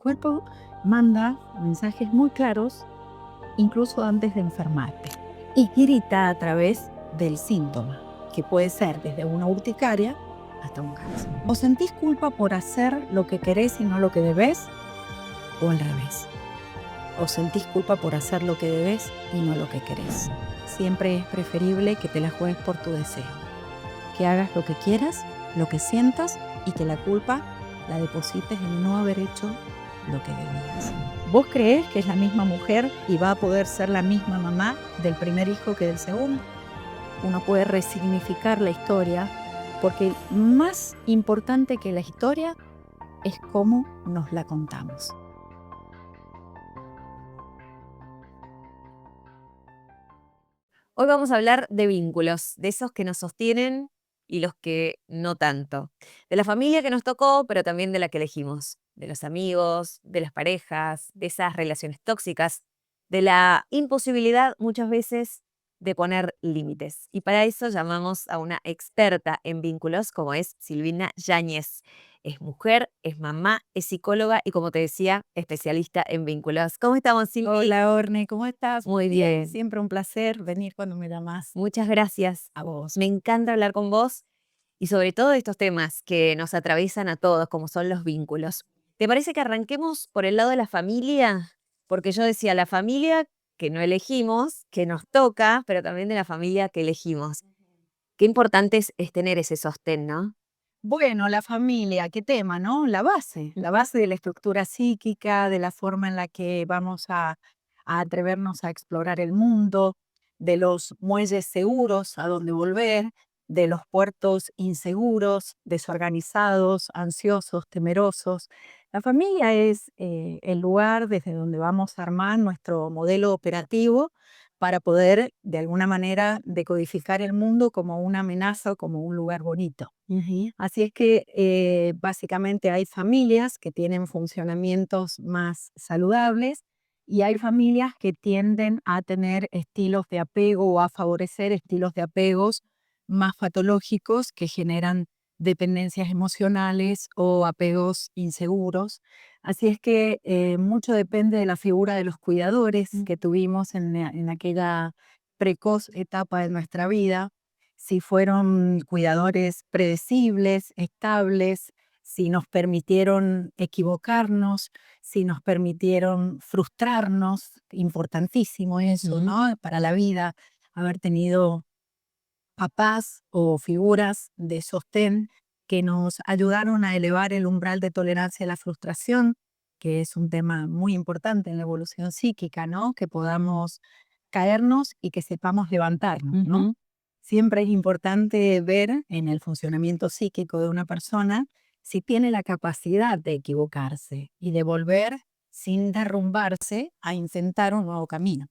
cuerpo manda mensajes muy claros incluso antes de enfermarte y grita a través del síntoma, que puede ser desde una urticaria hasta un cáncer. ¿O sentís culpa por hacer lo que querés y no lo que debés? ¿O al revés? ¿O sentís culpa por hacer lo que debes y no lo que querés? Siempre es preferible que te la juegues por tu deseo, que hagas lo que quieras, lo que sientas y que la culpa la deposites en no haber hecho lo que debías. ¿Vos creés que es la misma mujer y va a poder ser la misma mamá del primer hijo que del segundo? Uno puede resignificar la historia porque más importante que la historia es cómo nos la contamos. Hoy vamos a hablar de vínculos, de esos que nos sostienen y los que no tanto. De la familia que nos tocó, pero también de la que elegimos. De los amigos, de las parejas, de esas relaciones tóxicas, de la imposibilidad muchas veces de poner límites. Y para eso llamamos a una experta en vínculos como es Silvina Yáñez. Es mujer, es mamá, es psicóloga y, como te decía, especialista en vínculos. ¿Cómo estamos, Silvi? Hola, Orne, ¿cómo estás? Muy bien. Siempre un placer venir cuando me llamas. Muchas gracias. A vos. Me encanta hablar con vos y sobre todo de estos temas que nos atraviesan a todos, como son los vínculos. ¿Te parece que arranquemos por el lado de la familia? Porque yo decía, la familia que no elegimos, que nos toca, pero también de la familia que elegimos. Qué importante es tener ese sostén, ¿no? Bueno, la familia, qué tema, ¿no? La base de la estructura psíquica, de la forma en la que vamos a atrevernos a explorar el mundo, de los muelles seguros a donde volver, de los puertos inseguros, desorganizados, ansiosos, temerosos. La familia es el lugar desde donde vamos a armar nuestro modelo operativo para poder, de alguna manera, decodificar el mundo como una amenaza o como un lugar bonito. Así es que básicamente hay familias que tienen funcionamientos más saludables y hay familias que tienden a tener estilos de apego o a favorecer estilos de apegos más patológicos que generan dependencias emocionales o apegos inseguros. Así es que mucho depende de la figura de los cuidadores que tuvimos en aquella precoz etapa de nuestra vida, si fueron cuidadores predecibles, estables, si nos permitieron equivocarnos, si nos permitieron frustrarnos, importantísimo eso, ¿no? Para la vida, haber tenido papás o figuras de sostén que nos ayudaron a elevar el umbral de tolerancia a la frustración, que es un tema muy importante en la evolución psíquica, ¿no? Que podamos caernos y que sepamos levantarnos, ¿no? Siempre es importante ver en el funcionamiento psíquico de una persona si tiene la capacidad de equivocarse y de volver sin derrumbarse a intentar un nuevo camino.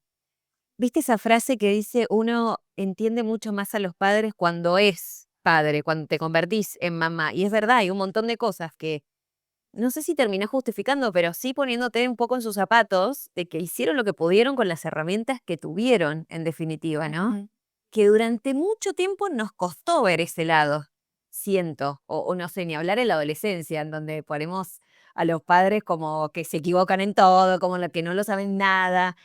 ¿Viste esa frase que dice uno entiende mucho más a los padres cuando es padre, cuando te convertís en mamá? Y es verdad, hay un montón de cosas que no sé si terminás justificando, pero sí poniéndote un poco en sus zapatos de que hicieron lo que pudieron con las herramientas que tuvieron, en definitiva, ¿no? Que durante mucho tiempo nos costó ver ese lado, siento, o no sé, ni hablar en la adolescencia, en donde ponemos a los padres como que se equivocan en todo, como lo que no lo saben nada,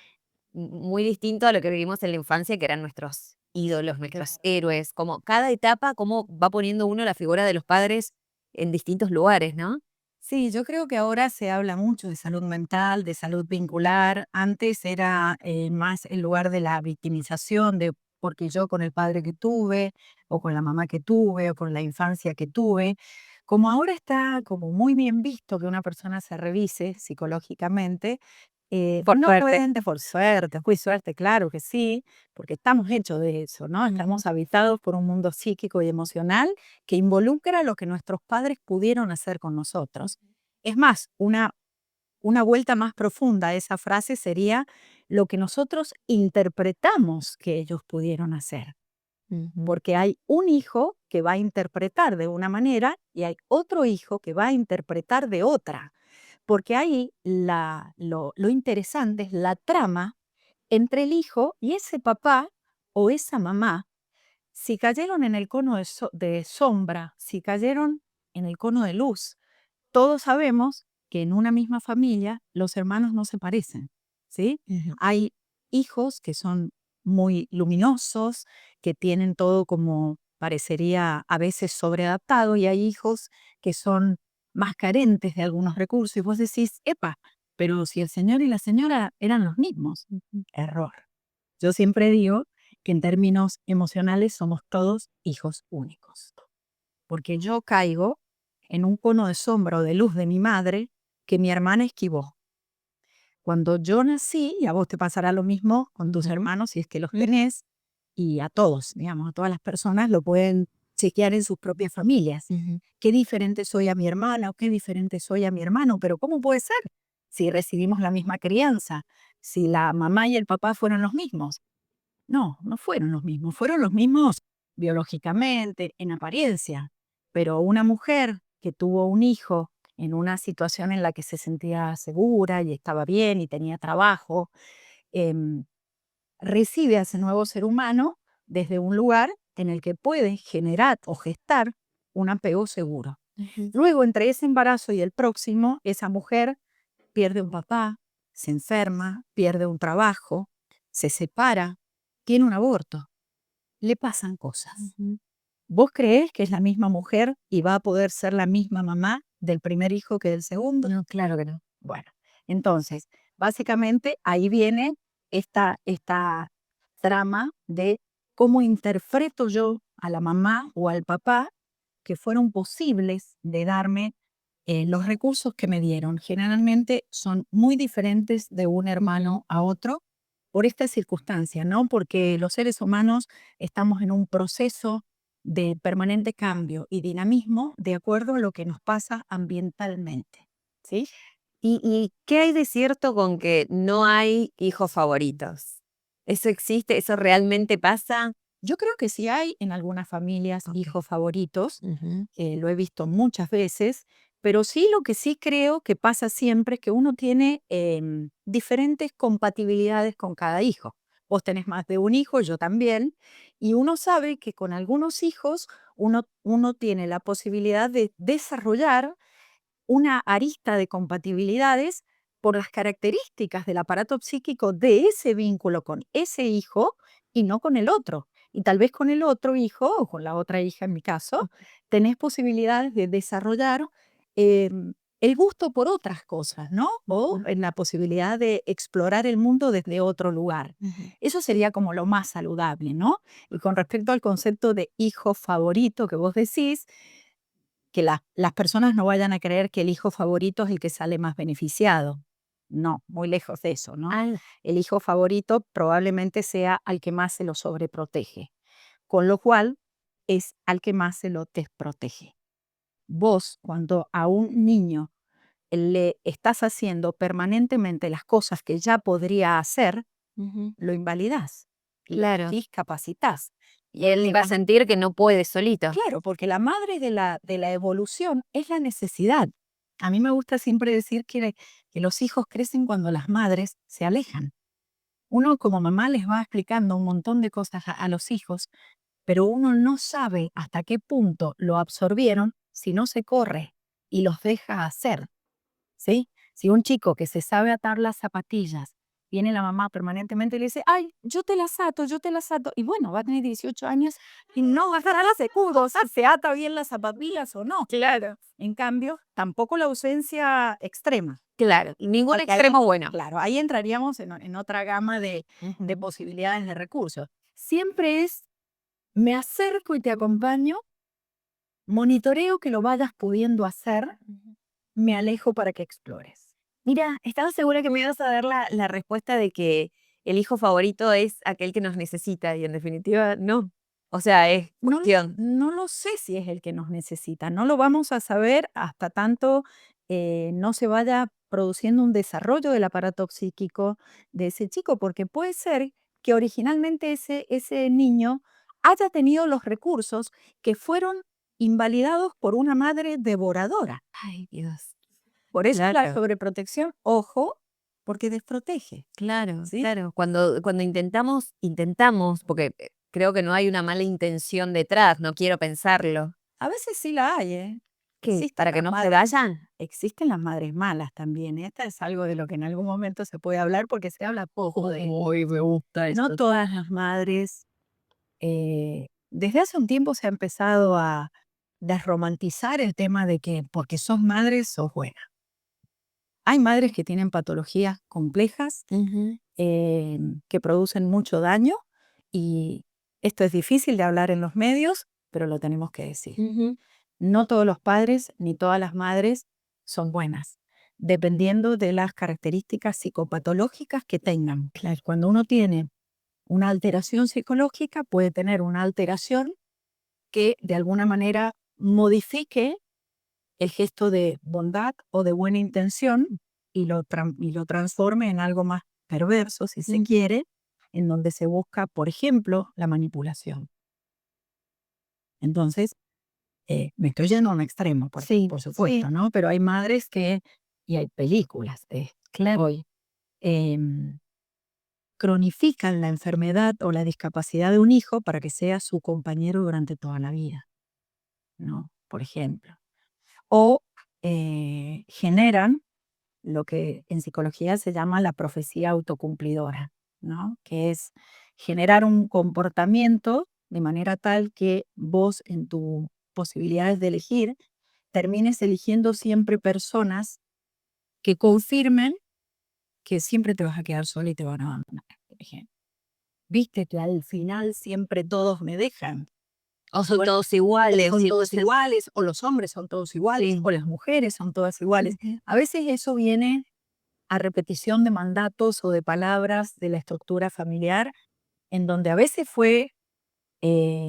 muy distinto a lo que vivimos en la infancia, que eran nuestros ídolos, nuestros héroes, como cada etapa, cómo va poniendo uno la figura de los padres en distintos lugares, ¿no? Sí, yo creo que ahora se habla mucho de salud mental, de salud vincular. Antes era más el lugar de la victimización, de porque yo con el padre que tuve, o con la mamá que tuve, o con la infancia que tuve. Como ahora está como muy bien visto que una persona se revise psicológicamente, Por no suerte. solamente por suerte, fue suerte, claro que sí, porque estamos hechos de eso, ¿no? Estamos habitados por un mundo psíquico y emocional que involucra lo que nuestros padres pudieron hacer con nosotros. Es más, una vuelta más profunda a esa frase sería lo que nosotros interpretamos que ellos pudieron hacer, porque hay un hijo que va a interpretar de una manera y hay otro hijo que va a interpretar de otra, porque ahí lo interesante es la trama entre el hijo y ese papá o esa mamá, si cayeron en el cono de sombra, si cayeron en el cono de luz. Todos sabemos que en una misma familia los hermanos no se parecen, ¿sí? Hay hijos que son muy luminosos, que tienen todo como parecería a veces sobreadaptado, y hay hijos que son más carentes de algunos recursos, y vos decís, epa, pero si el señor y la señora eran los mismos. Error. Yo siempre digo que en términos emocionales somos todos hijos únicos, porque yo caigo en un cono de sombra o de luz de mi madre que mi hermana esquivó. Cuando yo nací, y a vos te pasará lo mismo con tus hermanos, si es que los tenés, y a todos, digamos, a todas las personas lo pueden chequear en sus propias familias. Qué diferente soy a mi hermana o qué diferente soy a mi hermano, pero ¿cómo puede ser? Si recibimos la misma crianza, si la mamá y el papá fueron los mismos. No, no fueron los mismos biológicamente, en apariencia, pero una mujer que tuvo un hijo en una situación en la que se sentía segura y estaba bien y tenía trabajo, em, recibe a ese nuevo ser humano desde un lugar en el que puede generar o gestar un apego seguro. Luego, entre ese embarazo y el próximo, esa mujer pierde un papá, se enferma, pierde un trabajo, se separa, tiene un aborto, le pasan cosas. ¿Vos creés que es la misma mujer y va a poder ser la misma mamá del primer hijo que del segundo? No, claro que no. Bueno, entonces, básicamente ahí viene esta trama de cómo interpreto yo a la mamá o al papá que fueron posibles de darme los recursos que me dieron. Generalmente son muy diferentes de un hermano a otro por esta circunstancia, ¿no? Porque los seres humanos estamos en un proceso de permanente cambio y dinamismo de acuerdo a lo que nos pasa ambientalmente, ¿sí? ¿Y qué hay de cierto con que no hay hijos favoritos? ¿Eso existe? ¿Eso realmente pasa? Yo creo que sí hay en algunas familias Ok. hijos favoritos, lo he visto muchas veces, pero sí lo que sí creo que pasa siempre es que uno tiene diferentes compatibilidades con cada hijo. Vos tenés más de un hijo, yo también, y uno sabe que con algunos hijos uno tiene la posibilidad de desarrollar una arista de compatibilidades por las características del aparato psíquico de ese vínculo con ese hijo y no con el otro. Y tal vez con el otro hijo o con la otra hija en mi caso, tenés posibilidades de desarrollar el gusto por otras cosas, ¿no? O en la posibilidad de explorar el mundo desde otro lugar. Eso sería como lo más saludable, ¿no? Y con respecto al concepto de hijo favorito que vos decís, que las personas no vayan a creer que el hijo favorito es el que sale más beneficiado. No, muy lejos de eso, ¿no? Ah, El hijo favorito probablemente sea al que más se lo sobreprotege, con lo cual es al que más se lo desprotege. Vos, cuando a un niño le estás haciendo permanentemente las cosas que ya podría hacer, lo invalidás, lo claro. discapacitas. Y él va a sentir que no puede solito. Claro, porque la madre de la evolución es la necesidad. A mí me gusta siempre decir que los hijos crecen cuando las madres se alejan. Uno como mamá les va explicando un montón de cosas a los hijos, pero uno no sabe hasta qué punto lo absorbieron si no se corre y los deja hacer. ¿Sí? Si un chico que se sabe atar las zapatillas, viene la mamá permanentemente y le dice, ay, yo te las ato, y bueno, va a tener 18 años y no va a estar a la secudo, o sea, se ata bien las zapatillas o no. Claro. En cambio, tampoco la ausencia extrema. Claro, ningún Porque ahí, extremo bueno. claro, ahí entraríamos en otra gama de posibilidades de recursos. Siempre es, me acerco y te acompaño, monitoreo que lo vayas pudiendo hacer, me alejo para que explores. Mira, estaba segura que me ibas a dar la respuesta de que el hijo favorito es aquel que nos necesita y en definitiva no. O sea, es No, cuestión. no lo sé si es el que nos necesita, no lo vamos a saber hasta tanto no se vaya produciendo un desarrollo del aparato psíquico de ese chico, porque puede ser que originalmente ese niño haya tenido los recursos que fueron invalidados por una madre devoradora. Ay, Dios. Por eso la Claro. sobreprotección, ojo, porque desprotege, Claro, ¿sí? claro. Cuando intentamos, porque creo que no hay una mala intención detrás, no quiero pensarlo. A veces sí la hay, ¿eh? Existen para que las no se madres vayan. existen las madres malas también. Esta es algo de lo que en algún momento se puede hablar porque se habla poco de Uy, me gusta no eso. todas las madres, desde hace un tiempo se ha empezado a desromantizar el tema de que porque sos madre sos buena. Hay madres que tienen patologías complejas Ujú, que producen mucho daño y esto es difícil de hablar en los medios, pero lo tenemos que decir. ujú, No todos los padres ni todas las madres son buenas, dependiendo de las características psicopatológicas que tengan. Cuando uno tiene una alteración psicológica, puede tener una alteración que de alguna manera modifique el gesto de bondad o de buena intención y lo transforme en algo más perverso, si se mm, quiere, en donde se busca, por ejemplo, la manipulación. Entonces, me estoy yendo a un extremo, sí, por sí, supuesto, ¿no? Pero hay madres que, y hay películas de claro. hoy, em, cronifican la enfermedad o la discapacidad de un hijo para que sea su compañero durante toda la vida, ¿no? Por ejemplo. O generan lo que en psicología se llama la profecía autocumplidora, ¿no? Que es generar un comportamiento de manera tal que vos en tus posibilidades de elegir termines eligiendo siempre personas que confirmen que siempre te vas a quedar sola y te van a abandonar, por ejemplo. Viste que al final siempre todos me dejan. O son Bueno, todos iguales. son Sí, todos iguales, o los hombres son todos iguales, sí. o las mujeres son todas iguales. A veces eso viene a repetición de mandatos o de palabras de la estructura familiar, en donde a veces fue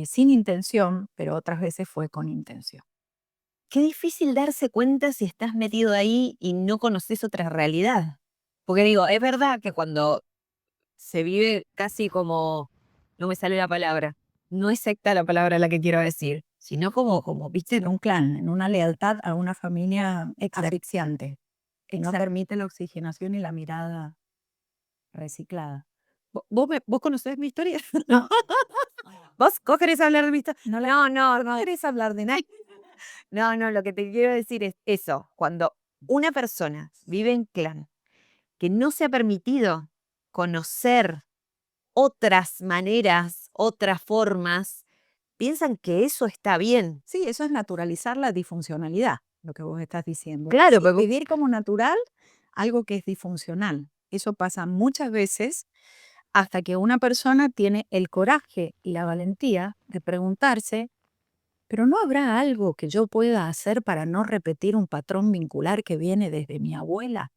sin intención, pero otras veces fue con intención. Qué difícil darse cuenta si estás metido ahí y no conoces otra realidad. Porque digo, es verdad que cuando se vive casi como, no me sale la palabra, no es secta la palabra la que quiero decir, sino como, viste, En un clan, en una lealtad a una familia asfixiante, que no exacto. permite la oxigenación y la mirada reciclada. ¿Vos conocés mi historia? No. ¿Vos querés hablar de mi historia? No la No, no, no. querés hablar de nada. No, no, lo que te quiero decir es eso, cuando una persona vive en clan, que no se ha permitido conocer otras maneras, otras formas, piensan que eso está bien. Sí, eso es naturalizar la disfuncionalidad, lo que vos estás diciendo. Claro, Sí, pero vivir como natural algo que es disfuncional. Eso pasa muchas veces hasta que una persona tiene el coraje y la valentía de preguntarse, pero ¿no habrá algo que yo pueda hacer para no repetir un patrón vincular que viene desde mi abuela?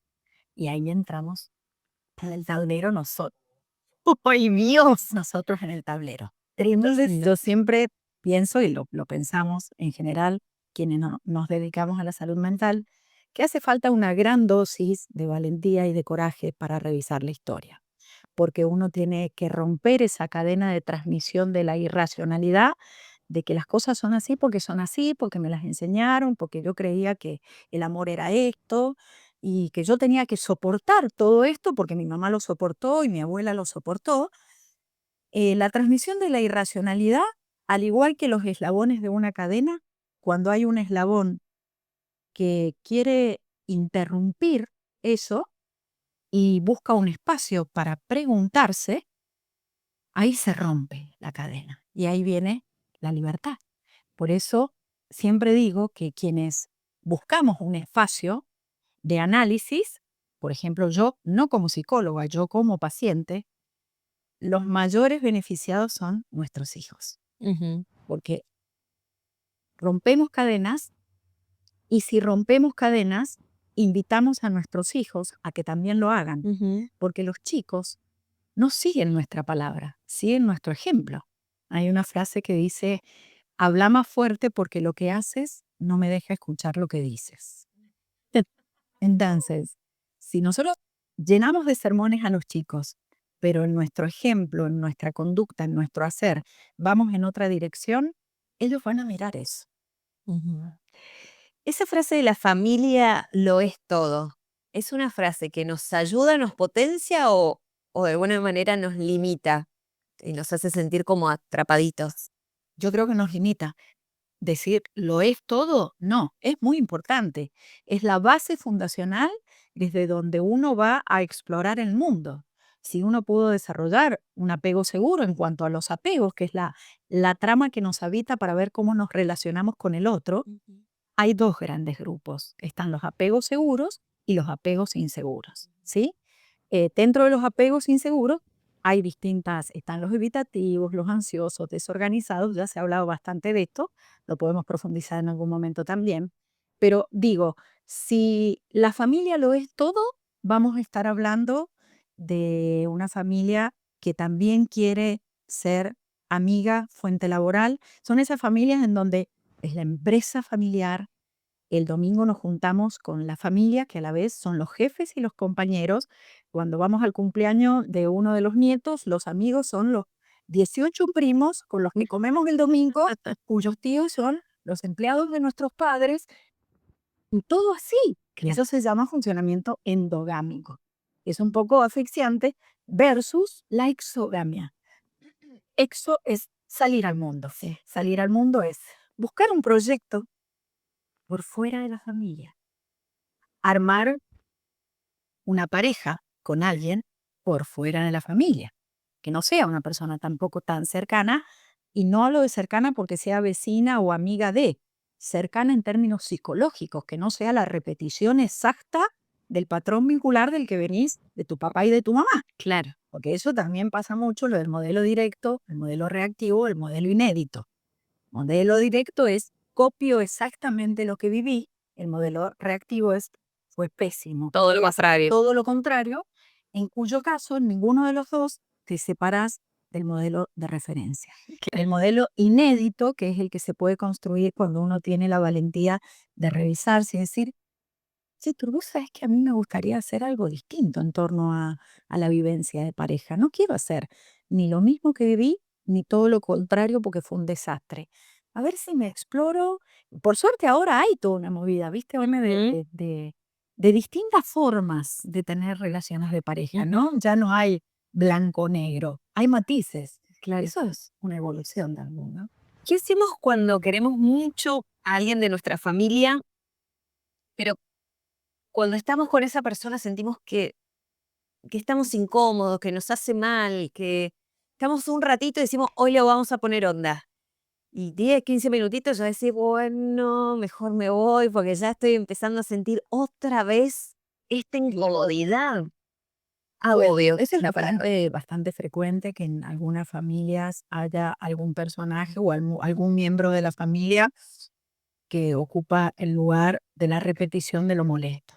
Y ahí entramos en el tablero nosotros. ¡Ay, Dios! Nosotros en el tablero. Entonces, yo siempre pienso, y lo pensamos en general, quienes nos dedicamos a la salud mental, que hace falta una gran dosis de valentía y de coraje para revisar la historia, porque uno tiene que romper esa cadena de transmisión de la irracionalidad, de que las cosas son así, porque me las enseñaron, porque yo creía que el amor era esto, y que yo tenía que soportar todo esto porque mi mamá lo soportó y mi abuela lo soportó. La transmisión de la irracionalidad, al igual que los eslabones de una cadena, cuando hay un eslabón que quiere interrumpir eso y busca un espacio para preguntarse, ahí se rompe la cadena y ahí viene la libertad. Por eso siempre digo que quienes buscamos un espacio de análisis, por ejemplo, yo no como psicóloga, yo como paciente, los mayores beneficiados son nuestros hijos, Ujú, porque rompemos cadenas y si rompemos cadenas, invitamos a nuestros hijos a que también lo hagan, ujú. porque los chicos no siguen nuestra palabra, siguen nuestro ejemplo. Hay una frase que dice, habla más fuerte porque lo que haces no me deja escuchar lo que dices. Entonces, si nosotros llenamos de sermones a los chicos, pero en nuestro ejemplo, en nuestra conducta, en nuestro hacer, vamos en otra dirección, ellos van a mirar eso. Ujú. Esa frase de la familia lo es todo. ¿Es una frase que nos ayuda, nos potencia o de alguna manera nos limita y nos hace sentir como atrapaditos? Yo creo que nos limita. decir, ¿lo es todo? No, es muy importante. Es la base fundacional desde donde uno va a explorar el mundo. Si uno pudo desarrollar un apego seguro en cuanto a los apegos, que es la trama que nos habita para ver cómo nos relacionamos con el otro, hay dos grandes grupos. Están los apegos seguros y los apegos inseguros, ¿sí? Dentro de los apegos inseguros hay distintas, están los evitativos, los ansiosos, desorganizados, ya se ha hablado bastante de esto, lo podemos profundizar en algún momento también, pero digo, si la familia lo es todo, vamos a estar hablando de una familia que también quiere ser amiga, fuente laboral, son esas familias en donde es la empresa familiar, el domingo nos juntamos con la familia, que a la vez son los jefes y los compañeros. Cuando vamos al cumpleaños de uno de los nietos, los amigos son los 18 primos con los que comemos el domingo, cuyos tíos son los empleados de nuestros padres, y todo así. Eso se llama funcionamiento endogámico. Es un poco asfixiante versus la exogamia. Exo es salir al mundo. Salir al mundo es buscar un proyecto por fuera de la familia, armar una pareja con alguien por fuera de la familia, que no sea una persona tampoco tan cercana, y no hablo de cercana porque sea vecina o amiga de, cercana en términos psicológicos, que no sea la repetición exacta del patrón vincular del que venís de tu papá y de tu mamá, Claro. porque eso también pasa mucho, lo del modelo directo, el modelo reactivo, el modelo inédito. Modelo directo es copio exactamente lo que viví, el modelo reactivo fue pésimo. Todo lo contrario. Todo lo contrario, en cuyo caso, en ninguno de los dos te separas del modelo de referencia. El modelo inédito, que es el que se puede construir cuando uno tiene la valentía de revisarse y decir, sí, tú sabes que a mí me gustaría hacer algo distinto en torno a la vivencia de pareja. No quiero hacer ni lo mismo que viví, ni todo lo contrario porque fue un desastre. A ver si me exploro. Por suerte ahora hay toda una movida, ¿viste? Hoy Ujú. de distintas formas de tener relaciones de pareja, ¿no? Ya no hay blanco-negro, hay matices. Claro. Eso es una evolución también, ¿no? ¿Qué hacemos cuando queremos mucho a alguien de nuestra familia, pero cuando estamos con esa persona sentimos que estamos incómodos, que nos hace mal, que estamos un ratito y decimos, hoy le vamos a poner onda? Y 10, 15 minutitos ya decís, bueno, mejor me voy porque ya estoy empezando a sentir otra vez esta incomodidad. Obvio. Esa es la palabra bastante frecuente que en algunas familias haya algún personaje o algún miembro de la familia que ocupa el lugar de la repetición de lo molesto,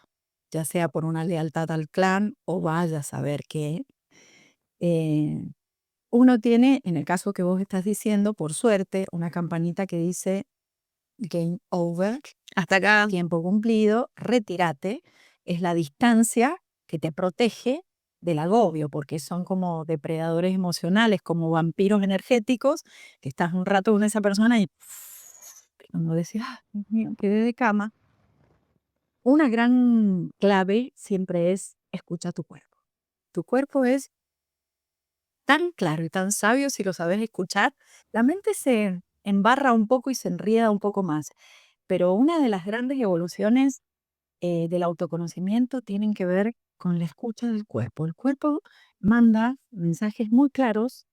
ya sea por una lealtad al clan o vaya a saber qué. eh, Uno tiene, en el caso que vos estás diciendo, por suerte, una campanita que dice game over, Hasta acá. tiempo cumplido, retírate, es la distancia que te protege del agobio, porque son como depredadores emocionales, como vampiros energéticos, que estás un rato con esa persona y cuando decís, ah, Dios mío, quedé de cama, una gran clave siempre es escucha tu cuerpo. Tu cuerpo es tan claro y tan sabio si lo sabes escuchar. La mente se embarra un poco y se enrieda un poco más, pero una de las grandes evoluciones del autoconocimiento tienen que ver con la escucha del cuerpo. El cuerpo manda mensajes muy claros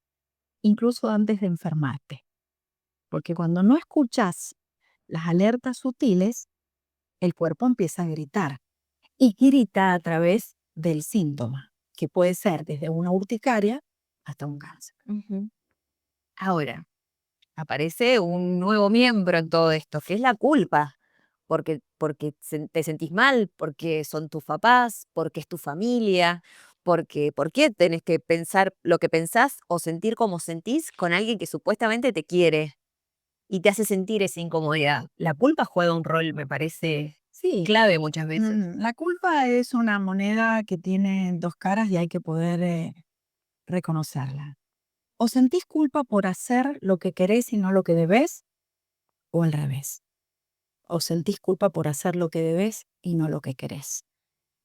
incluso antes de enfermarte, porque cuando no escuchas las alertas sutiles, el cuerpo empieza a gritar y grita a través del síntoma, que puede ser desde una urticaria hasta un cáncer. Ujú. Ahora, aparece un nuevo miembro en todo esto, que es la culpa. Porque te sentís mal, porque son tus papás, porque es tu familia, porque ¿por qué tenés que pensar lo que pensás o sentir como sentís con alguien que supuestamente te quiere y te hace sentir esa incomodidad? La culpa juega un rol, me parece, Sí, clave muchas veces. la culpa es una moneda que tiene dos caras y hay que poder reconocerla. O sentís culpa por hacer lo que querés y no lo que debés, o al revés. O sentís culpa por hacer lo que debes y no lo que querés.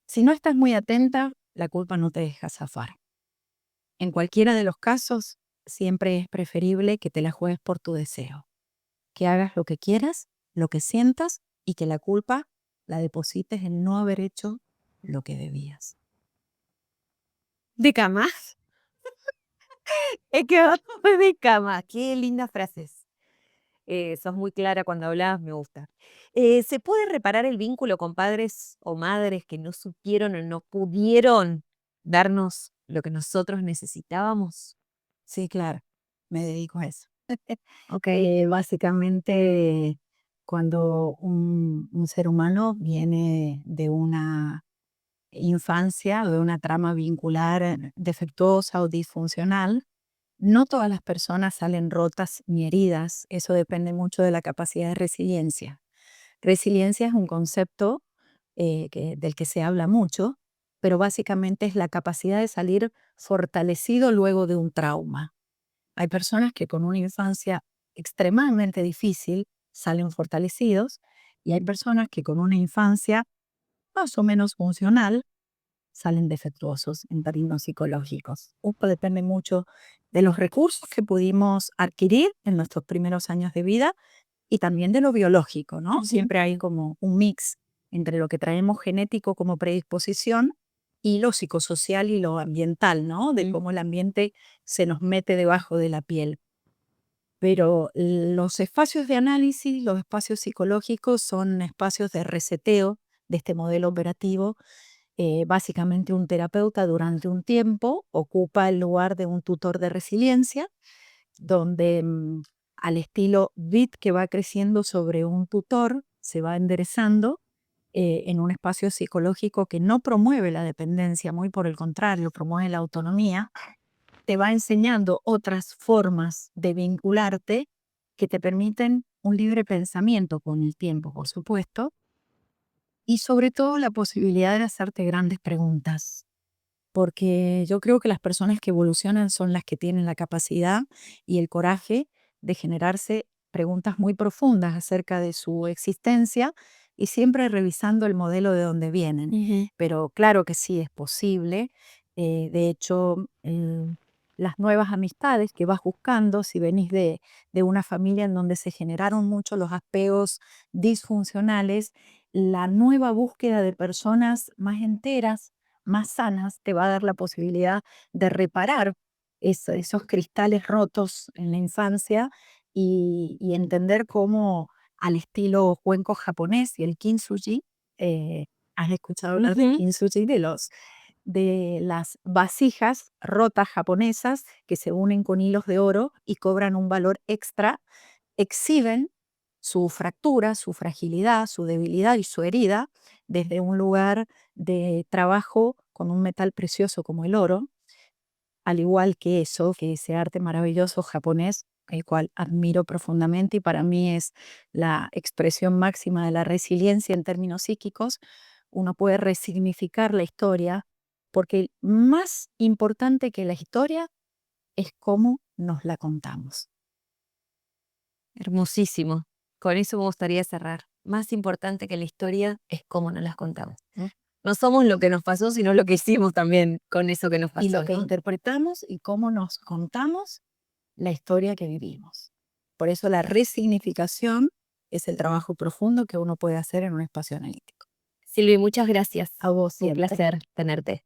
Si no estás muy atenta, la culpa no te deja zafar. En cualquiera de los casos, siempre es preferible que te la juegues por tu deseo. que hagas lo que quieras, lo que sientas y que la culpa la deposites en no haber hecho lo que debías. De cama. Es que de cama. Qué lindas frases. Sos muy clara cuando hablas, me gusta. ¿Se puede reparar el vínculo con padres o madres que no supieron o no pudieron darnos lo que nosotros necesitábamos? Sí, claro, me dedico a eso. Ok. Básicamente, cuando un ser humano viene de una infancia o de una trama vincular defectuosa o disfuncional, no todas las personas salen rotas ni heridas. Eso depende mucho de la capacidad de resiliencia. Resiliencia es un concepto del que se habla mucho, pero básicamente es la capacidad de salir fortalecido luego de un trauma. Hay personas que con una infancia extremadamente difícil salen fortalecidos y hay personas que con una infancia más o menos funcional salen defectuosos en términos psicológicos. Esto depende mucho de los recursos que pudimos adquirir en nuestros primeros años de vida y también de lo biológico, ¿no? Siempre hay como un mix entre lo que traemos genético como predisposición y lo psicosocial y lo ambiental, ¿no? De cómo el ambiente se nos mete debajo de la piel. Pero los espacios de análisis, los espacios psicológicos son espacios de reseteo de este modelo operativo. Básicamente un terapeuta durante un tiempo ocupa el lugar de un tutor de resiliencia, donde al estilo bit que va creciendo sobre un tutor, se va enderezando en un espacio psicológico que no promueve la dependencia, muy por el contrario, promueve la autonomía, te va enseñando otras formas de vincularte que te permiten un libre pensamiento con el tiempo, por supuesto, y sobre todo la posibilidad de hacerte grandes preguntas, porque yo creo que las personas que evolucionan son las que tienen la capacidad y el coraje de generarse preguntas muy profundas acerca de su existencia y siempre revisando el modelo de donde vienen. Pero claro que sí es posible. De hecho, las nuevas amistades que vas buscando, si venís de una familia en donde se generaron mucho los apegos disfuncionales, la nueva búsqueda de personas más enteras, más sanas, te va a dar la posibilidad de reparar esos cristales rotos en la infancia y entender cómo al estilo cuenco japonés y el kintsugi, ¿has escuchado hablar de kintsugi? De las vasijas rotas japonesas que se unen con hilos de oro y cobran un valor extra, exhiben su fractura, su fragilidad, su debilidad y su herida desde un lugar de trabajo con un metal precioso como el oro, al igual que eso, que ese arte maravilloso japonés, el cual admiro profundamente y para mí es la expresión máxima de la resiliencia en términos psíquicos. Uno puede resignificar la historia porque más importante que la historia es cómo nos la contamos. Hermosísimo. Con eso me gustaría cerrar. Más importante que la historia es cómo nos las contamos. No somos lo que nos pasó, sino lo que hicimos también con eso que nos pasó. Y lo que ¿no? interpretamos y cómo nos contamos la historia que vivimos. Por eso la resignificación es el trabajo profundo que uno puede hacer en un espacio analítico. Silvi, muchas gracias. A vos Un siempre. placer tenerte.